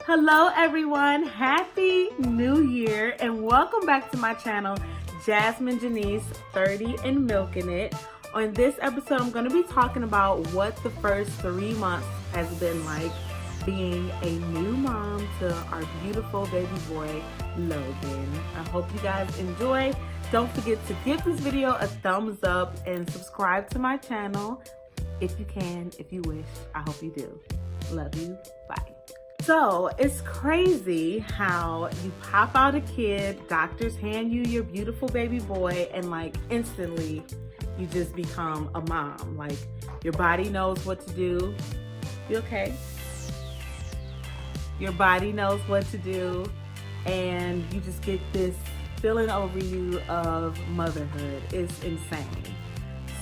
Hello everyone, happy new year and welcome back to my channel, Jasmin Jeanise, 30 and Milking It. On this episode, I'm going to be talking about what the first 3 months has been like being a new mom to our beautiful baby boy, Logan. I hope you guys enjoy. Don't forget to give this video a thumbs up and subscribe to my channel if you can, if you wish. I hope you do. Love you. Bye. So it's crazy how you pop out a kid, doctors hand you your beautiful baby boy, and like instantly you just become a mom. Like your body knows what to do. You okay? Your body knows what to do, and you just get this feeling over you of motherhood. It's insane.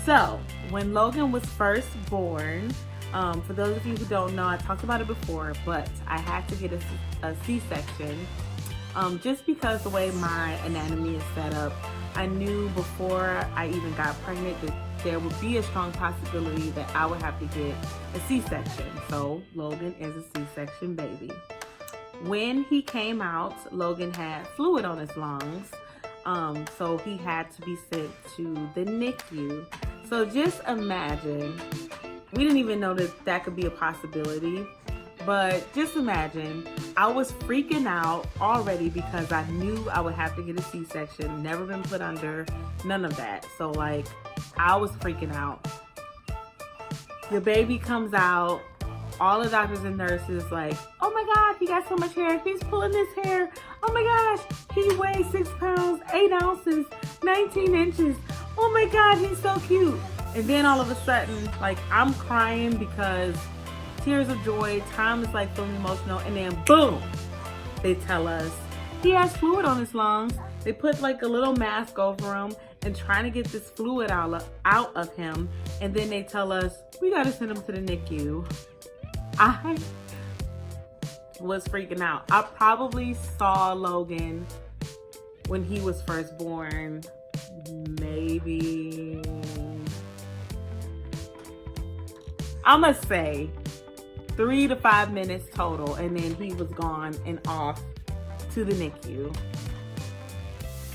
So when Logan was first born, for those of you who don't know, I talked about it before, but I had to get a C-section just because the way my anatomy is set up. I knew before I even got pregnant that there would be a strong possibility that I would have to get a C-section. So Logan is a C-section baby. When he came out, Logan had fluid on his lungs, so he had to be sent to the NICU. So just imagine, we didn't even know that that could be a possibility, but just imagine, I was freaking out already because I knew I would have to get a C-section, never been put under, none of that. So like, I was freaking out. The baby comes out, all the doctors and nurses like, oh my God, he got so much hair, he's pulling his hair. Oh my gosh, he weighs 6 pounds, 8 ounces, 19 inches. Oh my God, he's so cute. And then all of a sudden, like, I'm crying because tears of joy, time is like feeling emotional, and then boom, they tell us he has fluid on his lungs. They put like a little mask over him and trying to get this fluid out of him, and then they tell us we gotta send him to the NICU. I was freaking out. I probably saw Logan when he was first born, maybe, I'm gonna say 3 to 5 minutes total, and then he was gone and off to the NICU.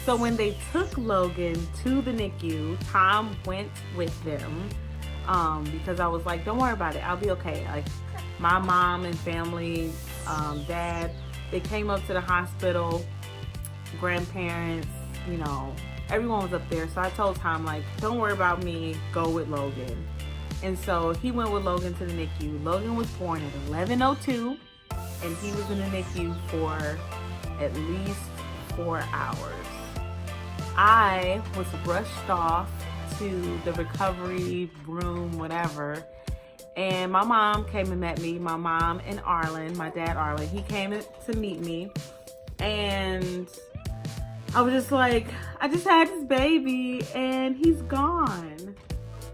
So when they took Logan to the NICU, Tom went with them because I was like, don't worry about it, I'll be okay. Like my mom and family, dad, they came up to the hospital, grandparents, you know, everyone was up there. So I told Tom, like, don't worry about me, go with Logan. And so he went with Logan to the NICU. Logan was born at 11:02, and he was in the NICU for at least 4 hours. I was rushed off to the recovery room, whatever, and my mom came and met me. My mom and Arlen, my dad Arlen, he came to meet me, and I was just like, I just had this baby, and he's gone.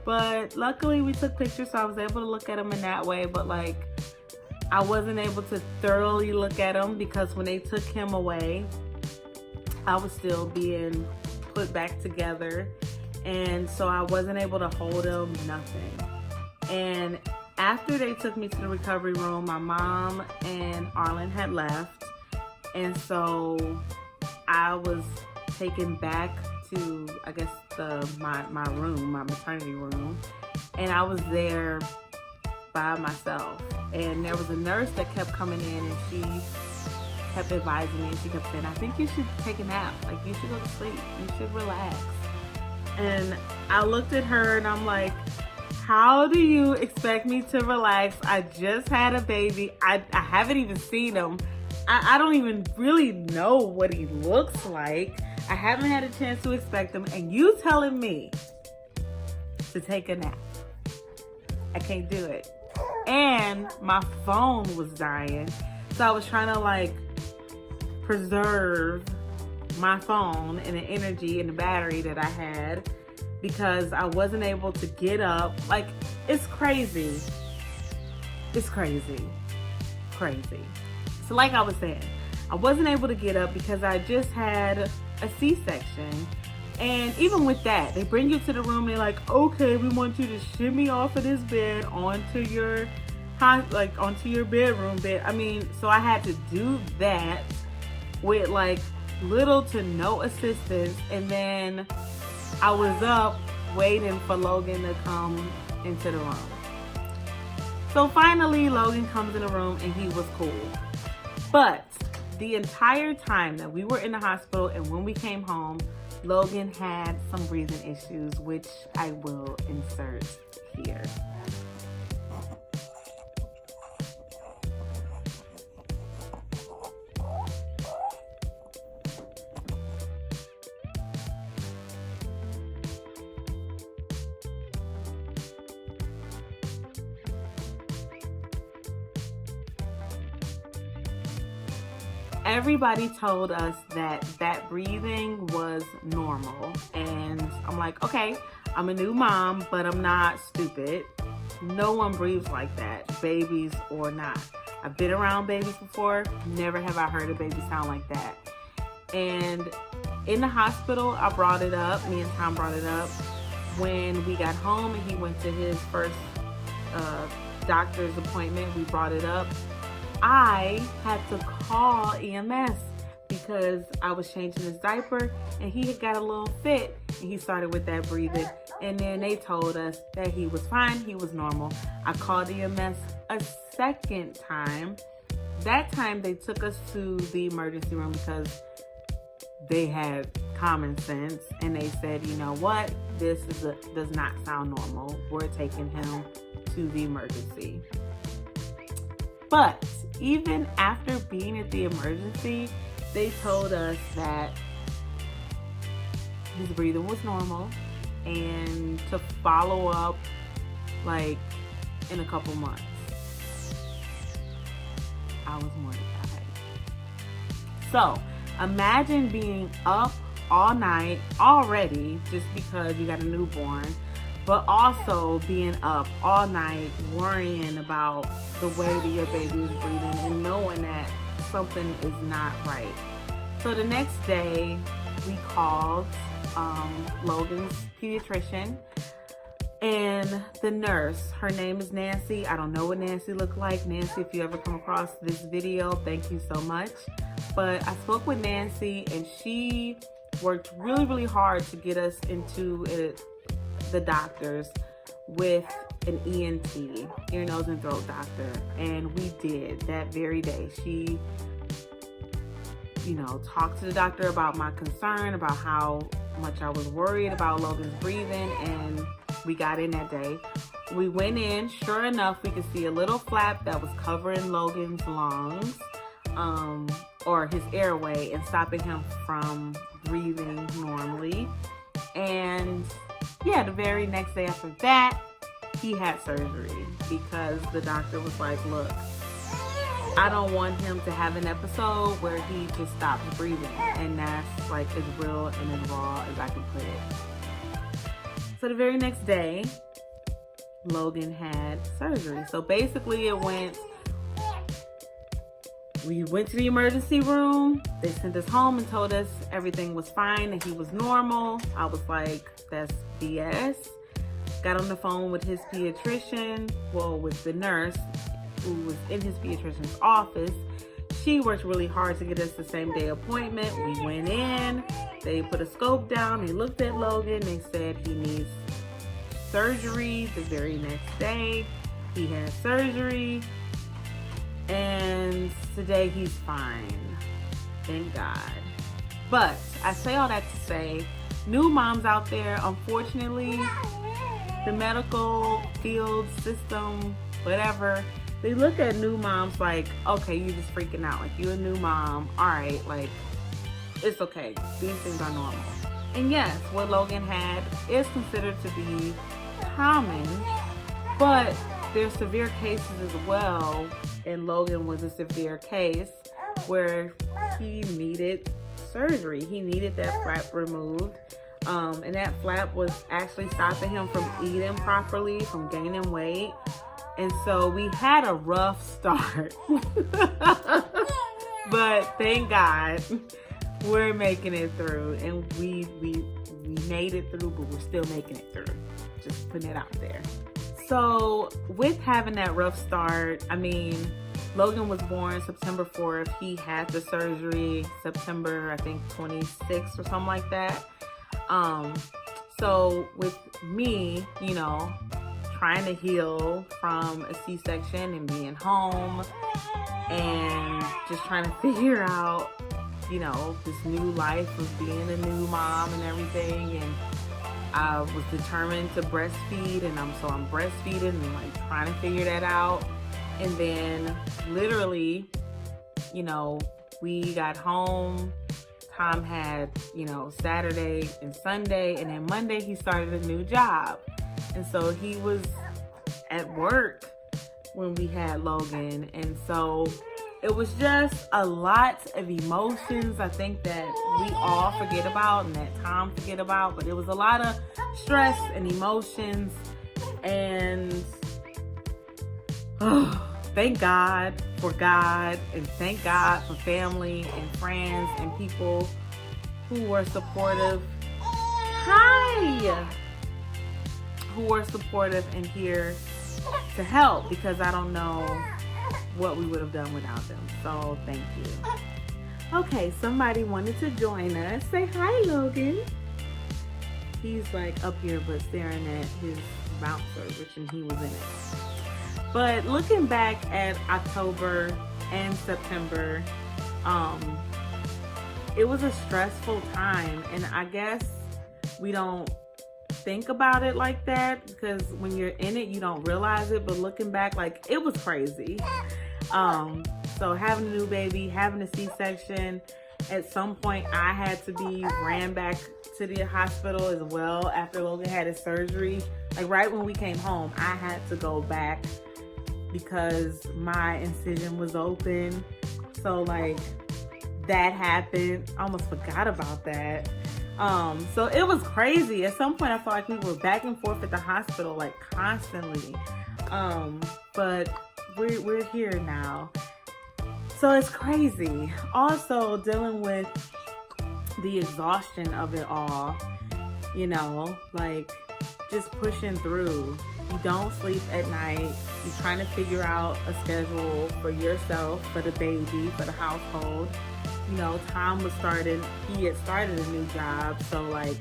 But luckily we took pictures, so I was able to look at him in that way. But like, I wasn't able to thoroughly look at him because when they took him away, I was still being put back together. And so I wasn't able to hold him, nothing. And after they took me to the recovery room, my mom and Arlen had left. And so I was taken back to, I guess, my room, my maternity room, and I was there by myself. And there was a nurse that kept coming in, and she kept advising me, and she kept saying, I think you should take a nap, like you should go to sleep, you should relax. And I looked at her and I'm like, how do you expect me to relax? I just had a baby. I haven't even seen him. I don't even really know what he looks like. I haven't had a chance to expect him, and you telling me to take a nap. I can't do it. And my phone was dying, so I was trying to like preserve my phone and the energy and the battery that I had because I wasn't able to get up. Like, it's crazy. It's crazy. Crazy. So like I was saying, I wasn't able to get up because I just had a C-section. And even with that, they bring you to the room, they're like, okay, we want you to shimmy off of this bed onto your like onto your bedroom bed. I mean, so I had to do that with like little to no assistance, and then I was up waiting for Logan to come into the room. So finally Logan comes in the room and he was cool. But the entire time that we were in the hospital and when we came home, Logan had some breathing issues, which I will insert here. Everybody told us that breathing was normal, and I'm like, okay, I'm a new mom, but I'm not stupid. No one breathes like that, babies or not. I've been around babies before, never have I heard a baby sound like that. And in the hospital, I brought it up, me and Tom brought it up. When we got home and he went to his first doctor's appointment, we brought it up. I had to call EMS because I was changing his diaper and he had got a little fit and he started with that breathing, and then they told us that he was fine, he was normal. I called EMS a second time. That time they took us to the emergency room because they had common sense and they said, you know what, this does not sound normal. We're taking him to the emergency. But even after being at the emergency, they told us that his breathing was normal and to follow up like in a couple months. I was mortified. So imagine being up all night already just because you got a newborn, but also being up all night worrying about the way that your baby is breathing and knowing that something is not right. So the next day we called Logan's pediatrician and the nurse. Her name is Nancy. I don't know what Nancy looked like. Nancy, if you ever come across this video, thank you so much. But I spoke with Nancy and she worked really, really hard to get us into the doctors with an ENT, ear, nose, and throat doctor, and we did that very day. She, talked to the doctor about my concern, about how much I was worried about Logan's breathing, and we got in that day. We went in, sure enough, we could see a little flap that was covering Logan's lungs, or his airway, and stopping him from breathing normally. And yeah, the very next day after that, he had surgery because the doctor was like, look, I don't want him to have an episode where he just stops breathing. And that's like as real and as raw as I can put it. So the very next day, Logan had surgery. So basically we went to the emergency room. They sent us home and told us everything was fine and he was normal. I was like, that's BS. Got on the phone with his pediatrician, with the nurse who was in his pediatrician's office. She worked really hard to get us the same day appointment. We went in, they put a scope down, they looked at Logan, they said he needs surgery the very next day. He had surgery, and today he's fine. Thank God. But I say all that to say, new moms out there, unfortunately, the medical field system, whatever, they look at new moms like, okay, you just freaking out. Like, you a new mom. All right, like, it's okay. These things are normal. And yes, what Logan had is considered to be common, but there's severe cases as well. And Logan was a severe case where he needed surgery. He needed that flap removed. And that flap was actually stopping him from eating properly, from gaining weight. And so we had a rough start. But thank God we're making it through. And we made it through, but we're still making it through. Just putting it out there. So with having that rough start, I mean, Logan was born September 4th. He had the surgery September, I think, 26th or something like that. So with me, you know, trying to heal from a C-section and being home and just trying to figure out, you know, this new life of being a new mom and everything. And I was determined to breastfeed, and I'm breastfeeding and like trying to figure that out. And then literally, you know, we got home. Tom had, you know, Saturday and Sunday, and then Monday he started a new job. And so he was at work when we had Logan. And so it was just a lot of emotions, I think, that we all forget about and that Tom forget about. But it was a lot of stress and emotions. And thank God for God, and thank God for family and friends and people who were supportive. Who were supportive and here to help, because I don't know what we would have done without them. So thank you. Okay, somebody wanted to join us. Say hi, Logan. He's like up here but staring at his bouncer, which he was in it. But looking back at October and September, it was a stressful time, and I guess we don't think about it like that, because when you're in it you don't realize it. But looking back, like, it was crazy. So having a new baby, having a C-section, at some point I had to be ran back to the hospital as well after Logan had his surgery. Like right when we came home, I had to go back because my incision was open. So like that happened. I almost forgot about that. So it was crazy. At some point I felt like we were back and forth at the hospital like constantly. But we're here now. So it's crazy. Also dealing with the exhaustion of it all, you know, like just pushing through. You don't sleep at night. You're trying to figure out a schedule for yourself, for the baby, for the household. You know, Tom he had started a new job, so like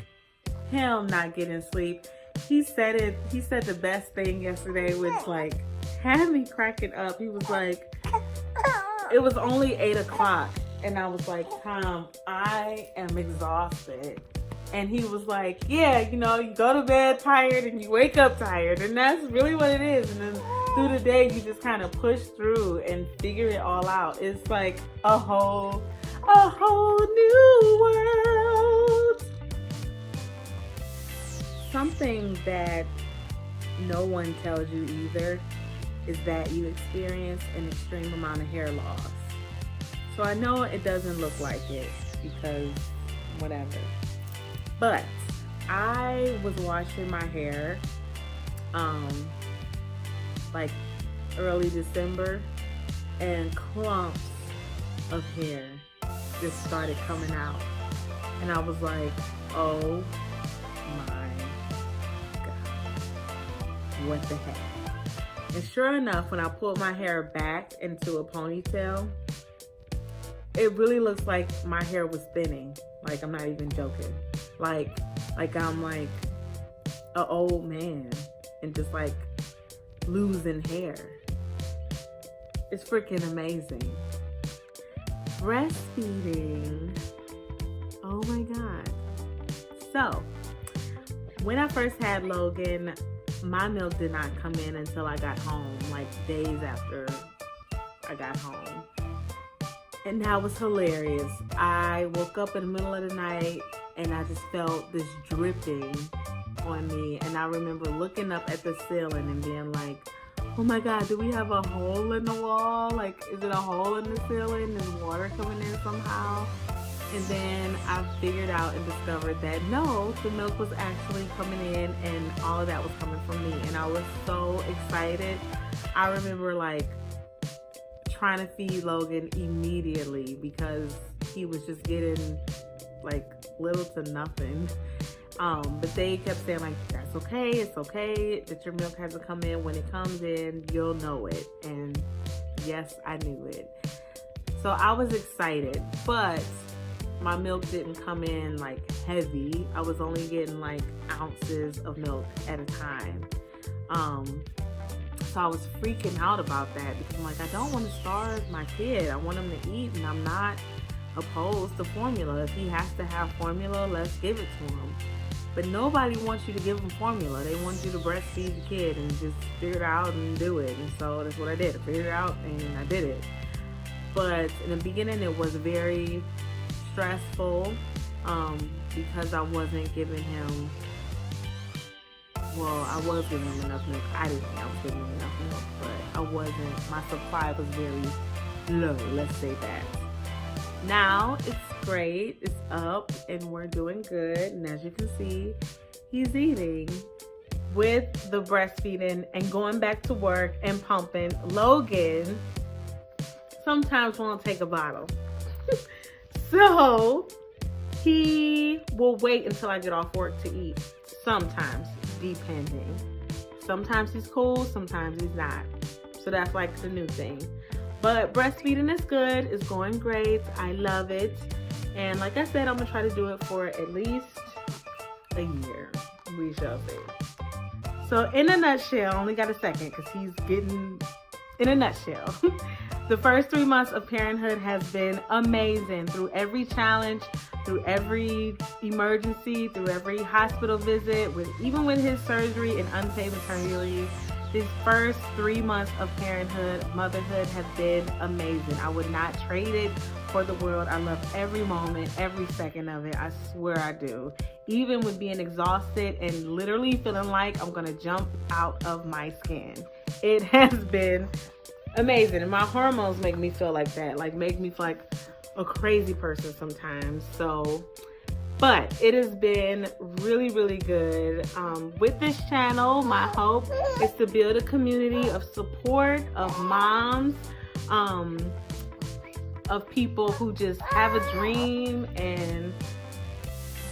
him not getting sleep. He said the best thing yesterday, which like had me cracking up. He was like, it was only 8 o'clock, and I was like, Tom, I am exhausted. And he was like, yeah, you know, you go to bed tired and you wake up tired, and that's really what it is. And then through the day, you just kind of push through and figure it all out. It's like a whole new world. Something that no one tells you either is that you experience an extreme amount of hair loss. So I know it doesn't look like it because whatever. But I was washing my hair like early December, and clumps of hair just started coming out. And I was like, oh my God, what the heck? And sure enough, when I pulled my hair back into a ponytail, it really looks like my hair was thinning. Like, I'm not even joking. Like I'm like an old man and just like losing hair. It's freaking amazing. Breastfeeding. Oh my God. So, when I first had Logan, my milk did not come in until I got home, like days after I got home. And that was hilarious. I woke up in the middle of the night and I just felt this dripping on me. And I remember looking up at the ceiling and being like, oh my God, do we have a hole in the wall? Like, is it a hole in the ceiling? Is water coming in somehow? And then I figured out and discovered that no, the milk was actually coming in and all of that was coming from me. And I was so excited. I remember like trying to feed Logan immediately because he was just getting like little to nothing. But they kept saying like, that's it's okay that your milk hasn't come in. When it comes in, you'll know it. And yes, I knew it. So I was excited, but my milk didn't come in like heavy. I was only getting like ounces of milk at a time. So I was freaking out about that because I'm like, I don't want to starve my kid. I want him to eat, and I'm not opposed to formula. If he has to have formula, let's give it to him. But nobody wants you to give them formula. They want you to breastfeed the kid and just figure it out and do it. And so that's what I did. I figured it out and I did it. But in the beginning, it was very stressful because I wasn't giving him, well, I was giving him enough milk. I didn't think I was giving him enough milk, but I wasn't. My supply was very low, let's say that. Now it's great, it's up, and we're doing good. And as you can see, he's eating with the breastfeeding and going back to work and pumping. Logan sometimes won't take a bottle. So he will wait until I get off work to eat. Sometimes, depending. Sometimes he's cool, sometimes he's not. So that's like the new thing. But breastfeeding is good. It's going great. I love it. And like I said, I'm going to try to do it for at least a year. We shall see. So in a nutshell, I only got a second because he's getting, in a nutshell, the first 3 months of parenthood has been amazing. Through every challenge, through every emergency, through every hospital visit, even with his surgery and unpaid maternity leave, these first 3 months of parenthood, motherhood have been amazing. I would not trade it for the world. I love every moment, every second of it. I swear I do. Even with being exhausted and literally feeling like I'm gonna jump out of my skin. It has been amazing. And my hormones make me feel like that, like make me feel like a crazy person sometimes. So, but it has been really, really good. With this channel, my hope is to build a community of support, of moms, of people who just have a dream and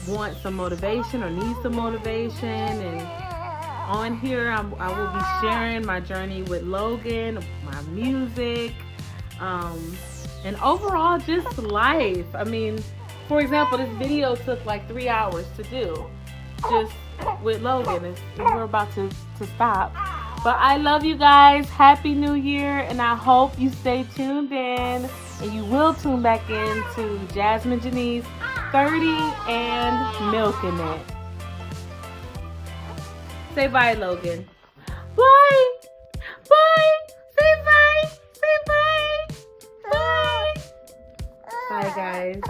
want some motivation or need some motivation. And on here, I will be sharing my journey with Logan, my music, and overall just life. I mean, for example, this video took like 3 hours to do, just with Logan. And we're about to stop. But I love you guys. Happy New Year. And I hope you stay tuned in. And you will tune back in to Jasmin Jeanise, 30 and Milking It. Say bye, Logan. Bye. Bye. Say bye. Say bye. Bye. Bye, guys.